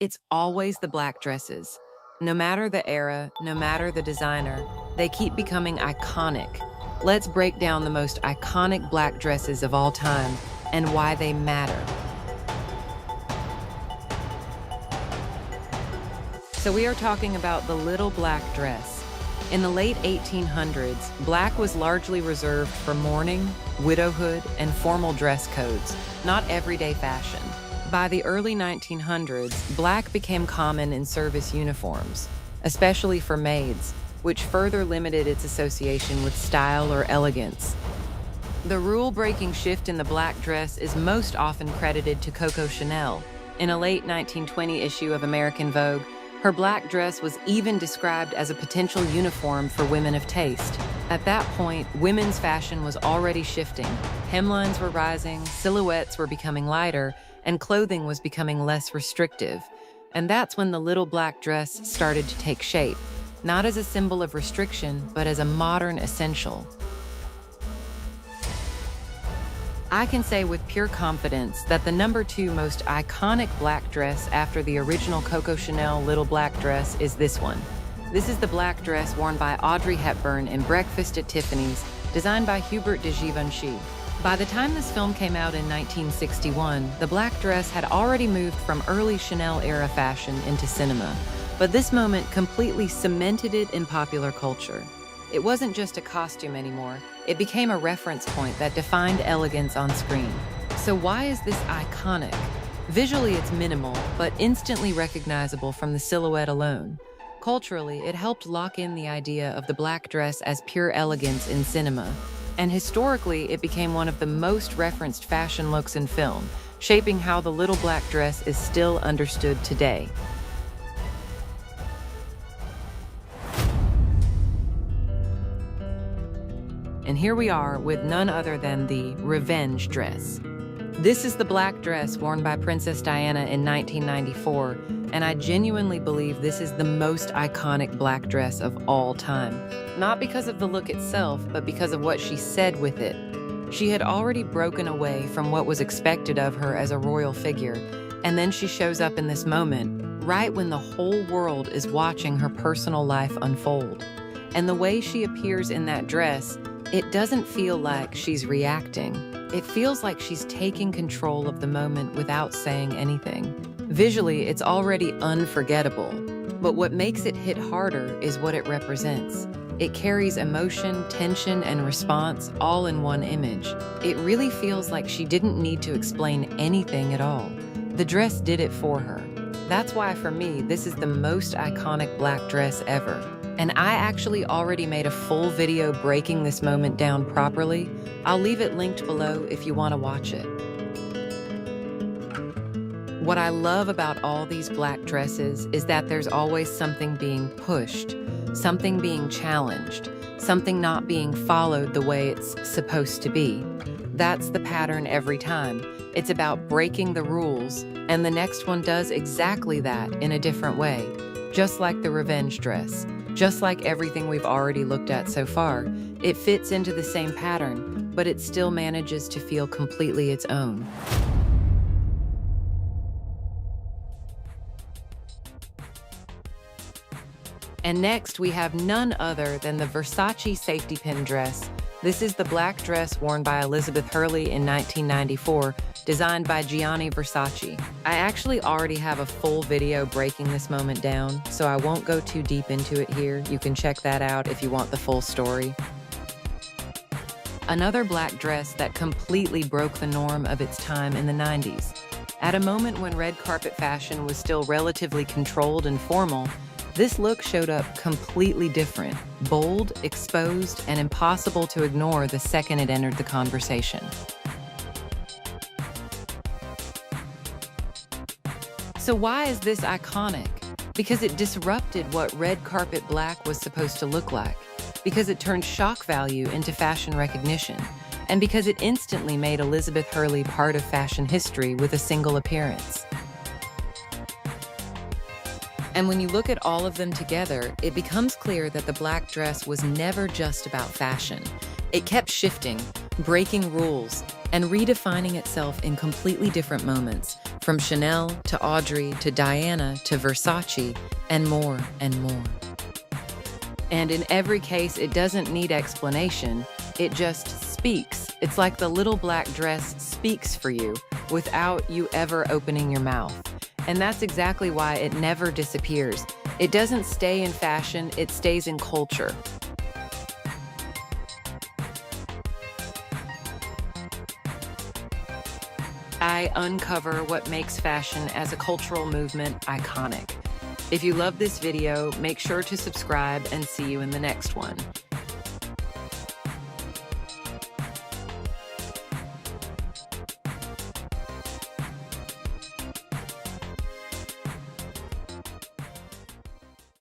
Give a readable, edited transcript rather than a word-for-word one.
It's always the black dresses. No matter the era, no matter the designer, they keep becoming iconic. Let's break down the most iconic black dresses of all time and why they matter. So we are talking about the little black dress. In the late 1800s, black was largely reserved for mourning, widowhood, and formal dress codes, not everyday fashion. By the early 1900s, black became common in service uniforms, especially for maids, which further limited its association with style or elegance. The rule-breaking shift in the black dress is most often credited to Coco Chanel. In a late 1920 issue of American Vogue, her black dress was even described as a potential uniform for women of taste. At that point, women's fashion was already shifting. Hemlines were rising, silhouettes were becoming lighter, and clothing was becoming less restrictive. And that's when the little black dress started to take shape, not as a symbol of restriction, but as a modern essential. I can say with pure confidence that the #2 most iconic black dress after the original Coco Chanel little black dress is this one. This is the black dress worn by Audrey Hepburn in Breakfast at Tiffany's, designed by Hubert de Givenchy. By the time this film came out in 1961, the black dress had already moved from early Chanel-era fashion into cinema, but this moment completely cemented it in popular culture. It wasn't just a costume anymore, it became a reference point that defined elegance on screen. So why is this iconic? Visually, it's minimal, but instantly recognizable from the silhouette alone. Culturally, it helped lock in the idea of the black dress as pure elegance in cinema. And historically, it became one of the most referenced fashion looks in film, shaping how the little black dress is still understood today. And here we are with none other than the revenge dress. This is the black dress worn by Princess Diana in 1994, and I genuinely believe this is the most iconic black dress of all time. Not because of the look itself, but because of what she said with it. She had already broken away from what was expected of her as a royal figure, and then she shows up in this moment, right when the whole world is watching her personal life unfold. And the way she appears in that dress, it doesn't feel like she's reacting. It feels like she's taking control of the moment without saying anything. Visually, it's already unforgettable, but what makes it hit harder is what it represents. It carries emotion, tension, and response all in one image. It really feels like she didn't need to explain anything at all. The dress did it for her. That's why, for me, this is the most iconic black dress ever. And I actually already made a full video breaking this moment down properly. I'll leave it linked below if you want to watch it. What I love about all these black dresses is that there's always something being pushed, something being challenged, something not being followed the way it's supposed to be. That's the pattern every time. It's about breaking the rules, and the next one does exactly that in a different way, just like the revenge dress. Just like everything we've already looked at so far, it fits into the same pattern, but it still manages to feel completely its own. And next, we have none other than the Versace safety pin dress. This is the black dress worn by Elizabeth Hurley in 1994, designed by Gianni Versace. I actually already have a full video breaking this moment down, so I won't go too deep into it here. You can check that out if you want the full story. Another black dress that completely broke the norm of its time in the 90s. At a moment when red carpet fashion was still relatively controlled and formal, this look showed up completely different, bold, exposed, and impossible to ignore the second it entered the conversation. So why is this iconic? Because it disrupted what red carpet black was supposed to look like, because it turned shock value into fashion recognition, and because it instantly made Elizabeth Hurley part of fashion history with a single appearance. And when you look at all of them together, it becomes clear that the black dress was never just about fashion. It kept shifting, breaking rules, and redefining itself in completely different moments, from Chanel to Audrey to Diana to Versace, and more and more. And in every case, it doesn't need explanation, it just speaks. It's like the little black dress speaks for you without you ever opening your mouth. And that's exactly why it never disappears. It doesn't stay in fashion, it stays in culture. I uncover what makes fashion as a cultural movement iconic. If you love this video, make sure to subscribe and see you in the next one.